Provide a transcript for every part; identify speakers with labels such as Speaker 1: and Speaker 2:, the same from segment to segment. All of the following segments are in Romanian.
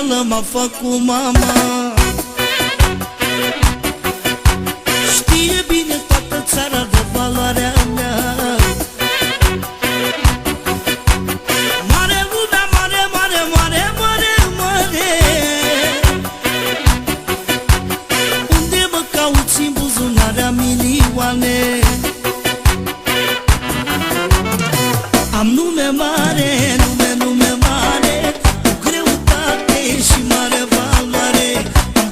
Speaker 1: mondială m-a făcut mama. Știe bine toată țara de valoarea mea. Mare lumea, mare, mare, mare, mare, mare. Unde mă cauți în buzunarea milioane? Am nume mare, nume mare, cu greutate și mare valoare. Am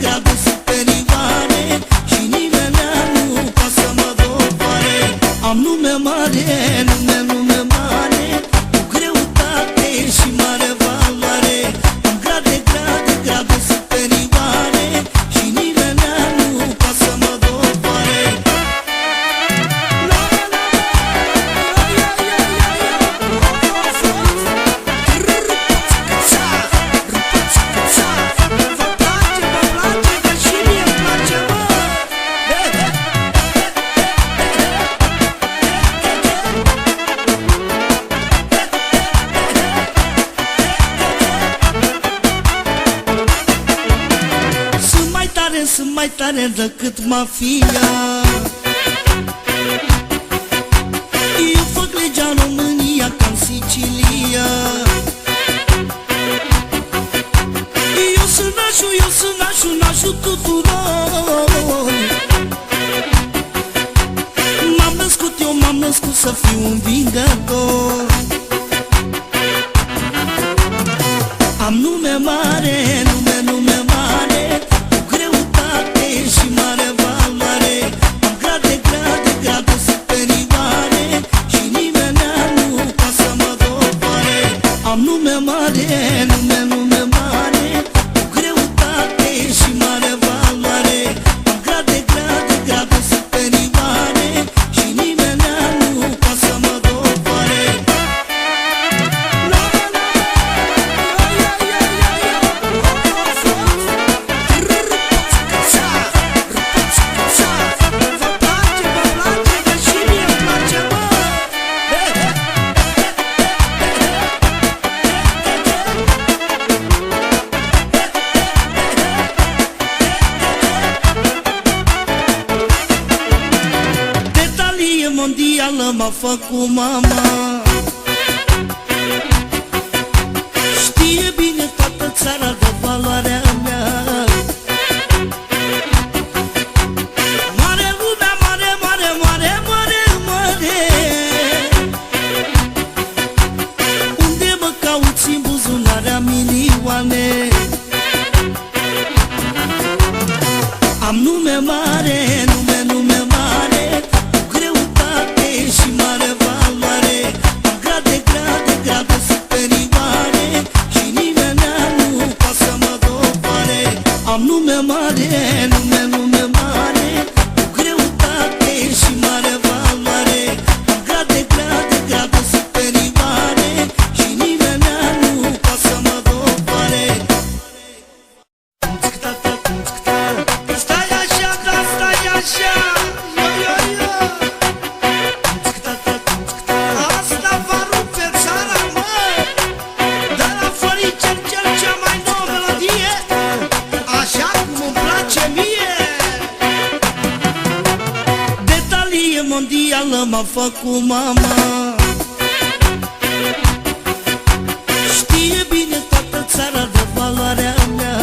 Speaker 1: grade superioare și nimeni nu poate să mă doboare. Am nume mare, nume mare, cu greutate și mare valoare. Am grade superioare și nimeni nu poate să mă doboare. Sunt mai tare decât mafia. Eu fac legea în România ca în Sicilia. Eu sunt nașul tuturor. M-am născut să fiu un vingător. Am nume mare, nume mare, și mare valoare. Am grade superioare și nimeni nu poate să mă doboare. Am nume mare, nume mare, cu greutate și mare valoare. Am grade superioare și nimeni nu poate să mă doboare. Mondială m-a făcut mama. Știe bine toată țara de valoarea mea. Mare lumea, mare, mare, mare, mare, mare. Unde mă cauți în buzunarea milioane? Am nume mare, nume mare, și mare valoare. Am grade superioare și nimeni nu poate să mă doboare. Am nume mare, nume mare, cu greutate și mare valoare. Am grade superioare și nimeni nu poate să mă doboare. Stai așa, da, stai așa. Mondială m-a făcut mama. Știe bine toată țara de valoarea mea.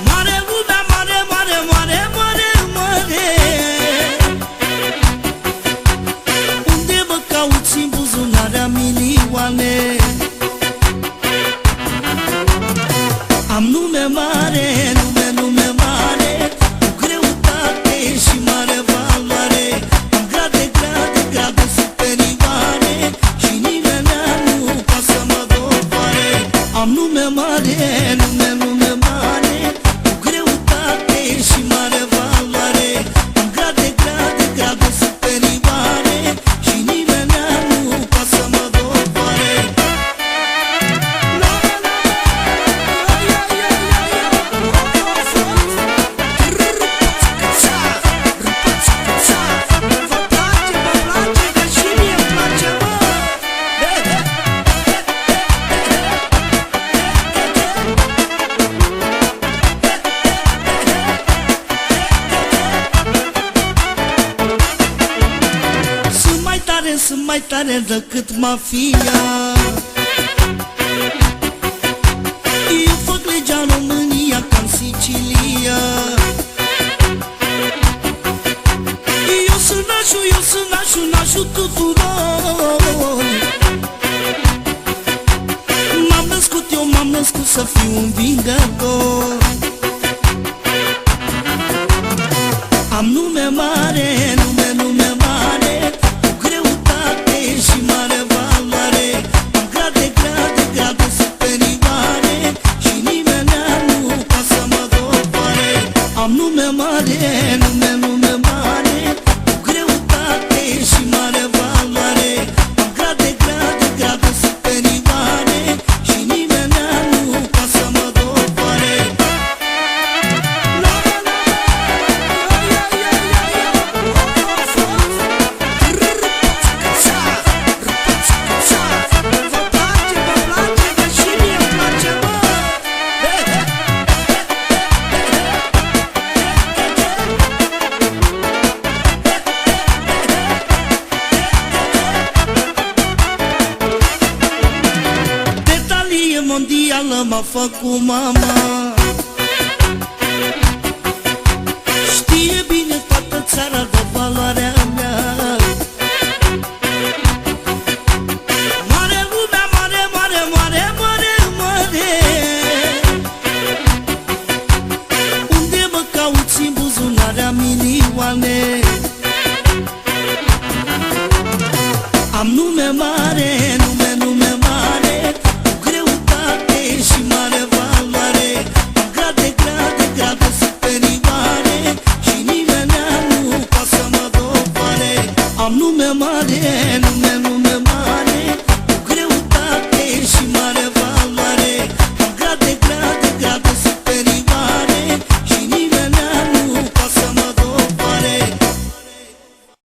Speaker 1: Mare lumea, mare, mare, mare, mare, mare. Unde mă cauți în buzunarea milioane? Am nume mare, nume mare, și mare valoare. sunt mai tare decât mafia. Eu fac legea în România ca în Sicilia. Eu sunt nașul tuturor. M-am născut să fiu un vingător. Am nume mare, nume mare, cu greutate și mare valoare. Am grade superioare și nimeni nu poate să mă doboare. Am nume mare, nume mare, cu greutate și mare valoare. Am grade superioare și nimeni nu poate să mă doboare. Mondială m-a făcut mama.